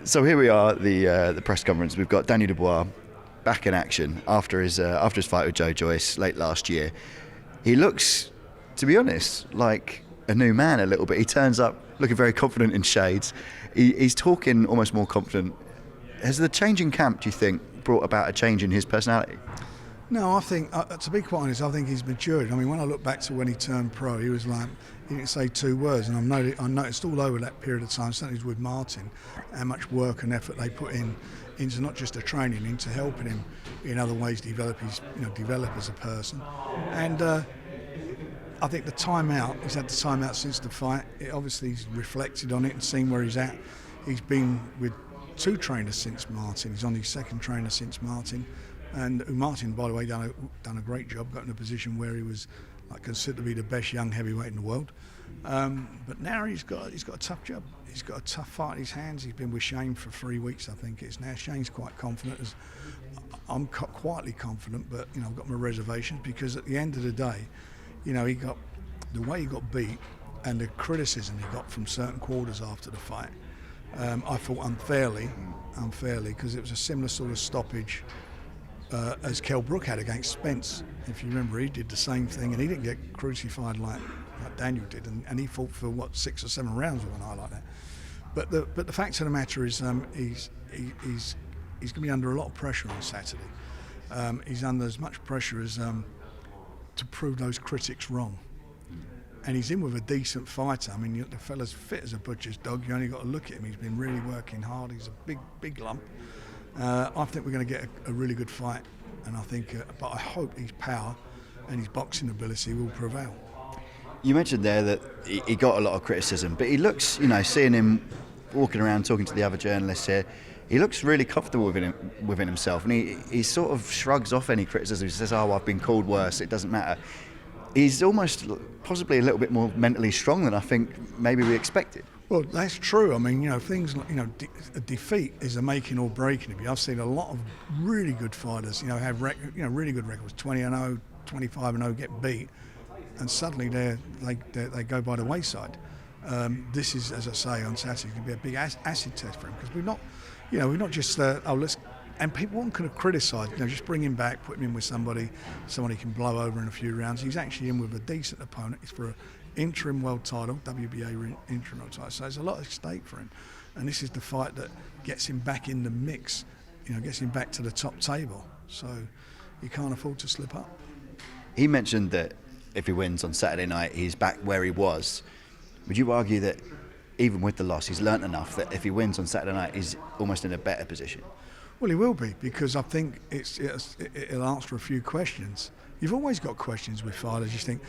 So here we are, the press conference. We've got Daniel Dubois back in action after his fight with Joe Joyce late last year. He looks, to be honest, like a new man a little bit. He turns up looking very confident in shades. He's talking almost more confident. Has the change in camp, do you think, brought about a change in his personality? No, I think, to be quite honest, I think he's matured. I mean, when I look back to when he turned pro, he was like, he didn't say two words, and I noticed all over that period of time, certainly with Martin, how much work and effort they put into not just the training, into helping him in other ways develop as a person. And I think the timeout, he's had the timeout since the fight. Obviously, he's reflected on it and seen where he's at. He's been with two trainers since Martin. He's on his second trainer since Martin. And Martin, by the way, done a great job, got in a position where he was considered to be the best young heavyweight in the world. But now he's got a tough job. He's got a tough fight in his hands. He's been with Shane for 3 weeks, I think it's now. Shane's quite confident. I'm quietly confident, but I've got my reservations, because at the end of the day, he got the way he got beat and the criticism he got from certain quarters after the fight. I thought unfairly, because it was a similar sort of stoppage as Kell Brook had against Spence. If you remember, he did the same thing, and he didn't get crucified like Daniel did, and he fought for 6 or 7 rounds with an eye like that. But the fact of the matter is, he's going to be under a lot of pressure on Saturday. He's under as much pressure as to prove those critics wrong. And he's in with a decent fighter. I mean, the fella's fit as a butcher's dog. You only got to look at him. He's been really working hard. He's a big lump. I think we're going to get a really good fight, and but I hope his power and his boxing ability will prevail. You mentioned there that he got a lot of criticism, but he looks, seeing him walking around talking to the other journalists here, he looks really comfortable within himself, and he sort of shrugs off any criticism. He says, "Oh, I've been called worse. It doesn't matter." He's almost possibly a little bit more mentally strong than I think maybe we expected. Well, that's true. I mean, things like, a defeat is a making or breaking of you. I've seen a lot of really good fighters, have really good records, 20-0, 25-0, get beat, and suddenly they go by the wayside. This is, as I say, on Saturday, going to be a big acid test for him, because we're not just and people could have criticised, just bring him back, put him in with somebody can blow over in a few rounds. He's actually in with a decent opponent. It's for an interim world title, WBA interim world title. So there's a lot at stake for him. And this is the fight that gets him back in the mix, gets him back to the top table. So he can't afford to slip up. He mentioned that if he wins on Saturday night, he's back where he was. Would you argue that even with the loss, he's learnt enough that if he wins on Saturday night, he's almost in a better position? Well, he will be, because I think it'll answer a few questions. You've always got questions with fighters. You think,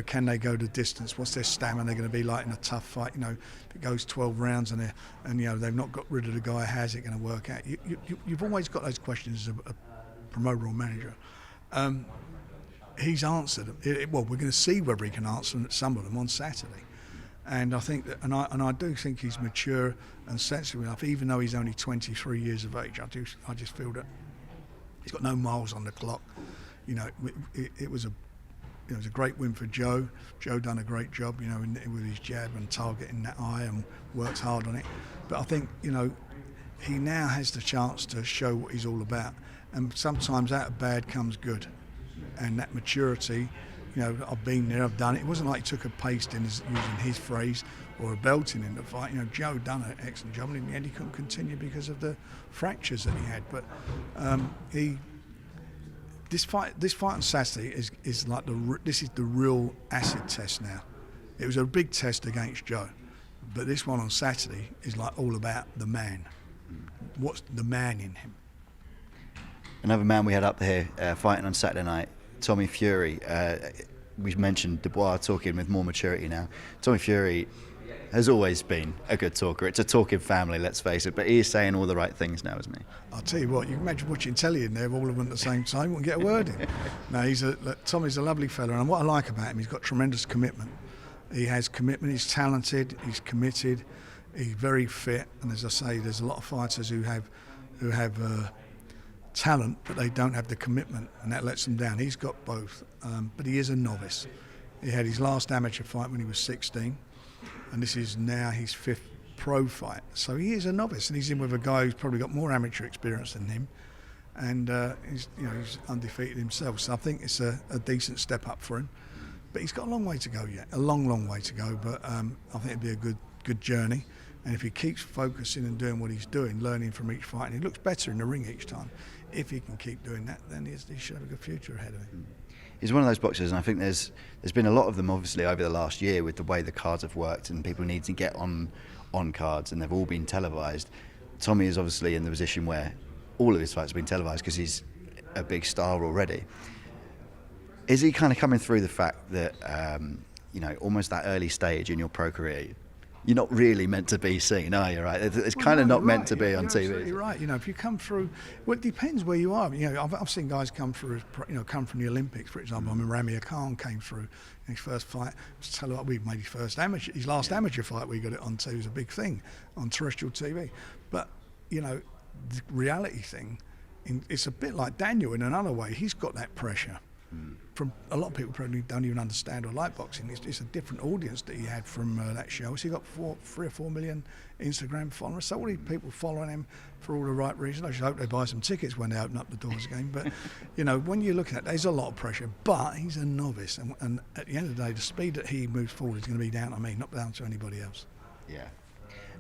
can they go the distance? What's their stamina going to be like in a tough fight? If it goes 12 rounds and they've not got rid of the guy, how's it going to work out? You've always got those questions as a promoter or manager. He's answered them. Well, we're going to see whether he can answer some of them on Saturday. And I think that, and I do think he's mature and sensible enough, even though he's only 23 years of age. I just feel that he's got no miles on the clock. It was a great win for Joe. Joe done a great job, with his jab and targeting that eye, and worked hard on it. But I think, he now has the chance to show what he's all about. And sometimes out of bad comes good, and that maturity. I've been there, I've done it. It wasn't like he took a pasting, using his phrase, or a belting in the fight. Joe done an excellent job, and in the end he couldn't continue because of the fractures that he had. But this fight on Saturday is like this is the real acid test now. It was a big test against Joe, but this one on Saturday is like all about the man. What's the man in him? Another man we had up here fighting on Saturday night, Tommy Fury. We mentioned Dubois talking with more maturity now. Tommy Fury has always been a good talker. It's a talking family, let's face it, but he is saying all the right things now, isn't he? I'll tell you what, you can imagine watching telly in there, all of them at the same time, wouldn't get a word in. No, Tommy's a lovely fella, and what I like about him, he's got tremendous commitment. He has commitment, he's talented, he's committed, he's very fit, and as I say, there's a lot of fighters who have talent, but they don't have the commitment, and that lets them down. He's got both, but he is a novice. He had his last amateur fight when he was 16, and this is now his fifth pro fight. So he is a novice, and he's in with a guy who's probably got more amateur experience than him, and he's undefeated himself. So I think it's a decent step up for him. But he's got a long way to go yet, a long way to go. But I think it'd be a good journey. And if he keeps focusing and doing what he's doing, learning from each fight, and he looks better in the ring each time, if he can keep doing that, then he should have a good future ahead of him. He's one of those boxers, and I think there's been a lot of them, obviously, over the last year with the way the cards have worked and people need to get on cards, and they've all been televised. Tommy is obviously in the position where all of his fights have been televised because he's a big star already. Is he kind of coming through the fact that, almost that early stage in your pro career, you're not really meant to be seen, are you? Right? It's kind of not meant to be on TV. Absolutely right. If you come through, well, it depends where you are. I've seen guys come through, come from the Olympics, for example. I mean, Ramir Khan came through in his first fight. We made his last amateur fight. We got it on TV. It was a big thing on terrestrial TV. But the reality thing, it's a bit like Daniel in another way. He's got that pressure. From a lot of people probably don't even understand or like boxing. It's a different audience that he had from that show. So he got 3 or 4 million Instagram followers. So all these people following him for all the right reasons. I just hope they buy some tickets when they open up the doors again. But when you look at it, there's a lot of pressure. But he's a novice, and at the end of the day, the speed that he moves forward is going to be down to me, not down to anybody else. Yeah.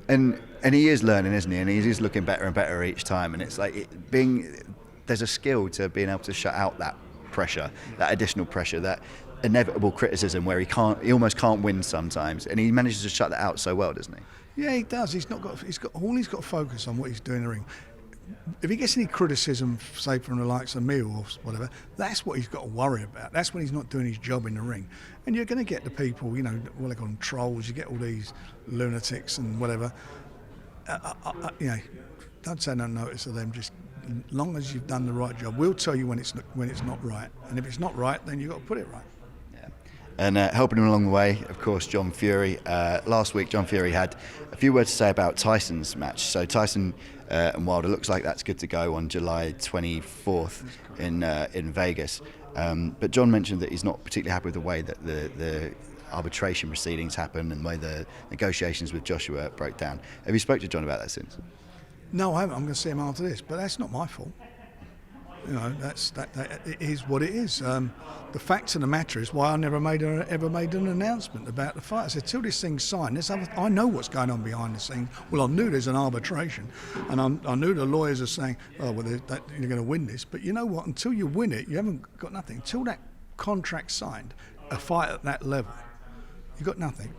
And he is learning, isn't he? And he is looking better and better each time. And it's like there's a skill to being able to shut out that pressure, that additional pressure, that inevitable criticism where he almost can't win sometimes, and he manages to shut that out so well, doesn't he? Yeah, he does. He's got to focus on what he's doing in the ring. If he gets any criticism, say from the likes of me or whatever, that's what he's got to worry about. That's when he's not doing his job in the ring. And you're going to get the people, what they call them, trolls. You get all these lunatics and whatever. Don't take no notice of them. Just long as you've done the right job, we'll tell you when it's not right, and if it's not right, then you've got to put it right. Yeah. And helping him along the way, of course, John Fury. Last week, John Fury had a few words to say about Tyson's match. So Tyson and Wilder looks like that's good to go on July 24th in Vegas. But John mentioned that he's not particularly happy with the way that the arbitration proceedings happened and the way the negotiations with Joshua broke down. Have you spoke to John about that since? No, I haven't. I'm going to see him after this, but that's not my fault. It is what it is. The fact of the matter is why I never ever made an announcement about the fight. I said, till this thing's signed, I know what's going on behind the scenes. Well, I knew there's an arbitration, and I knew the lawyers are saying, you're going to win this. But you know what? Until you win it, you haven't got nothing. Until that contract's signed, a fight at that level, you've got nothing.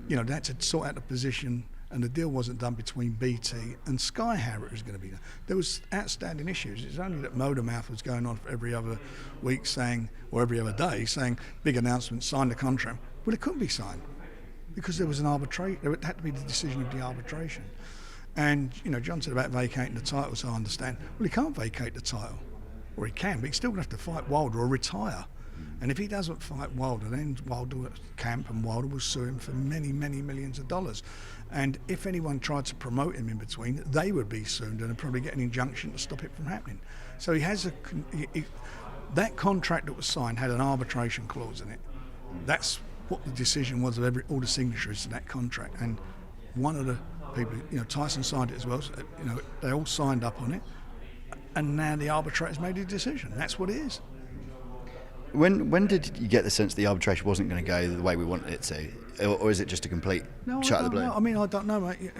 They had to sort out the position. And the deal wasn't done between BT and Sky how it was going to be done. There was outstanding issues. It's only that Motormouth was going on every other week or every other day saying, big announcement, sign the contract. Well, it couldn't be signed because there was an arbitration. It had to be the decision of the arbitration. And, John said about vacating the title, so I understand. Well, he can't vacate the title. Or he can, but he's still going to have to fight Wilder or retire. And if he doesn't fight Wilder, then Camp and Wilder will sue him for many, many millions of dollars. And if anyone tried to promote him in between, they would be sued and probably get an injunction to stop it from happening. So he has that contract that was signed had an arbitration clause in it. That's what the decision was of all the signatories to that contract. And one of the people, Tyson signed it as well. So, they all signed up on it. And now the arbitrator's made a decision. That's what it is. When did you get the sense the arbitration wasn't going to go the way we wanted it to, or is it just a complete shut of the blue? No, I mean, I don't know, mate.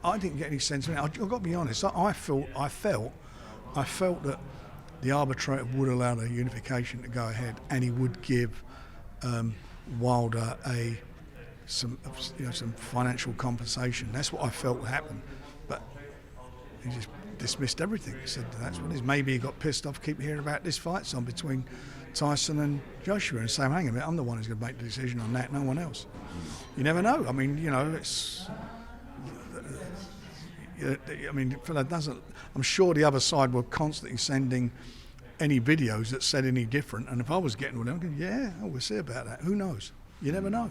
I didn't get any sense of it. I've got to be honest. I felt that the arbitrator would allow the unification to go ahead, and he would give Wilder some financial compensation. That's what I felt would happen, but he just dismissed everything. He said that's what it is. Maybe he got pissed off, keep hearing about this fight on between Tyson and Joshua and saying, hang on a minute, I'm the one who's going to make the decision on that, no one else. You never know. I mean, it's... fella doesn't... I'm sure the other side were constantly sending any videos that said any different, and if I was getting one, I'm going, we'll see about that. Who knows? You never know.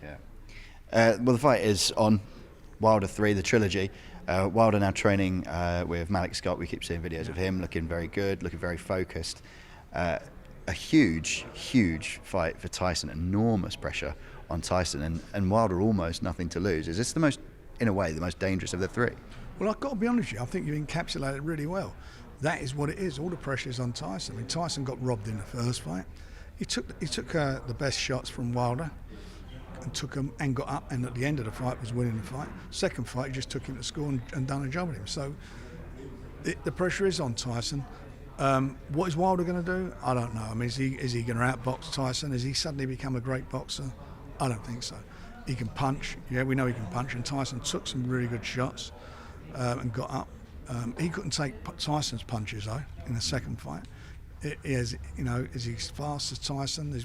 Yeah. Well, the fight is on Wilder 3, the trilogy. Wilder now training with Malik Scott. We keep seeing videos of him looking very good, looking very focused. A huge fight for Tyson, enormous pressure on Tyson, and Wilder almost nothing to lose. Is this the most in a way, the most dangerous of the three. Well, I've got to be honest with you, I think you've encapsulated it really well. That is what it is. All the pressure is on Tyson. I mean, Tyson got robbed in the first fight. He took the best shots from Wilder and took them and got up, and at the end of the fight was winning the fight. Second fight, he just took him to score and done a job with him. So the pressure is on Tyson. What is Wilder going to do? I don't know. I mean, is he going to outbox Tyson? Has he suddenly become a great boxer? I don't think so. He can punch. Yeah, we know he can punch. And Tyson took some really good shots and got up. He couldn't take Tyson's punches though in the second fight. Is he as fast as Tyson?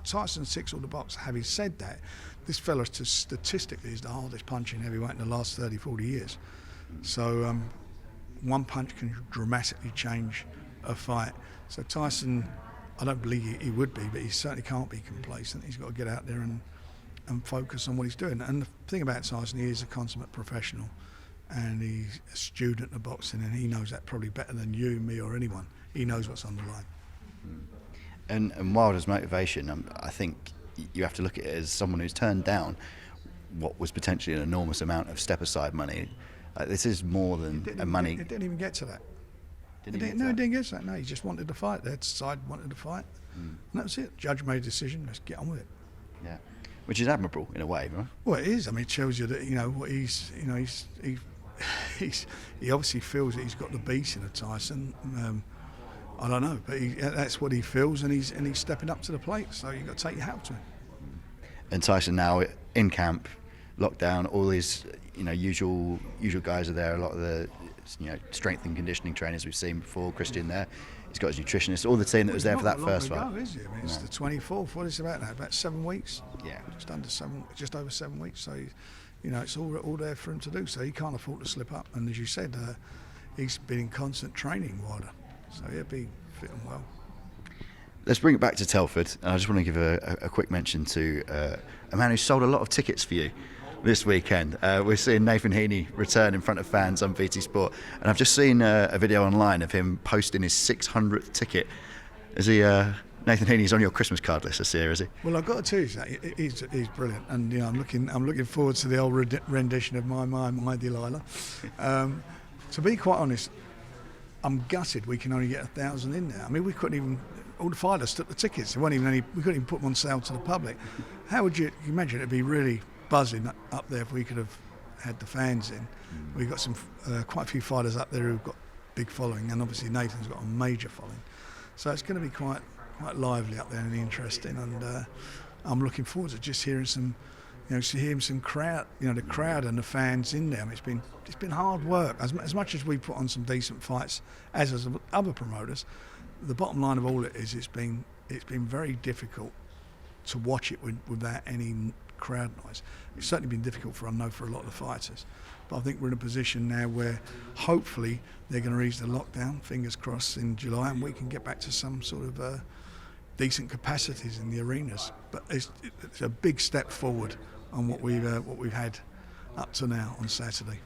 Tyson ticks all the boxes. Having said that, this fella statistically is the hardest punching heavyweight in the last 30, 40 years. So one punch can dramatically change a fight. So Tyson, I don't believe he would be, but he certainly can't be complacent. He's got to get out there and focus on what he's doing. And the thing about Tyson, he is a consummate professional, and he's a student of boxing, and he knows that probably better than you, me, or anyone. He knows what's on the line. And Wilder's motivation, I think you have to look at it as someone who's turned down what was potentially an enormous amount of step-aside money. This is more than money. It didn't even get to that. It didn't get to that. No, he just wanted to fight. Their side wanted to fight, and that was it. Judge made a decision. Let's get on with it. Yeah, which is admirable in a way, right? Well, it is. I mean, it shows you that what he's he obviously feels that he's got the beast in a Tyson. I don't know, but that's what he feels, and he's stepping up to the plate. So you've got to take your hat to him. And Tyson now in camp, lockdown, all his usual guys are there. A lot of the strength and conditioning trainers we've seen before. Christian there, he's got his nutritionist. All the team that was there for that first fight. Is it? I mean, it's the 24th. What is it about now? About 7 weeks. Yeah, just over 7 weeks. So it's all there for him to do. So he can't afford to slip up. And as you said, he's been in constant training, Wilder. So he'll be fitting well. Let's bring it back to Telford. And I just want to give a quick mention to a man who sold a lot of tickets for you this weekend. We're seeing Nathan Heaney return in front of fans on BT Sport. And I've just seen a video online of him posting his 600th ticket. Is he... Nathan Heaney's on your Christmas card list this year, is he? Well, I've got to tell you that he's brilliant, and I'm looking forward to the old rendition of my Delilah. To be quite honest, I'm gutted we can only get 1,000 in there. I mean, we couldn't even. All the fighters took the tickets. We couldn't even put them on sale to the public. How would you imagine? It'd be really buzzing up there if we could have had the fans in. We've got some quite a few fighters up there who've got big following, and obviously Nathan's got a major following. So it's going to be quite lively up there and interesting, and I'm looking forward to just hearing some crowd, the crowd and the fans in there. I mean, it's been hard work. As much as we put on some decent fights, as other promoters, the bottom line of all it is, it's been very difficult to watch it without any crowd noise. It's certainly been difficult for a lot of the fighters. But I think we're in a position now where hopefully they're going to ease the lockdown, fingers crossed, in July, and we can get back to some sort of decent capacities in the arenas. But it's a big step forward on what we've had up to now on Saturday.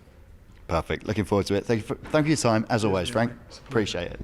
Perfect. Looking forward to it. Thank you for your time, as always, Frank. Appreciate it.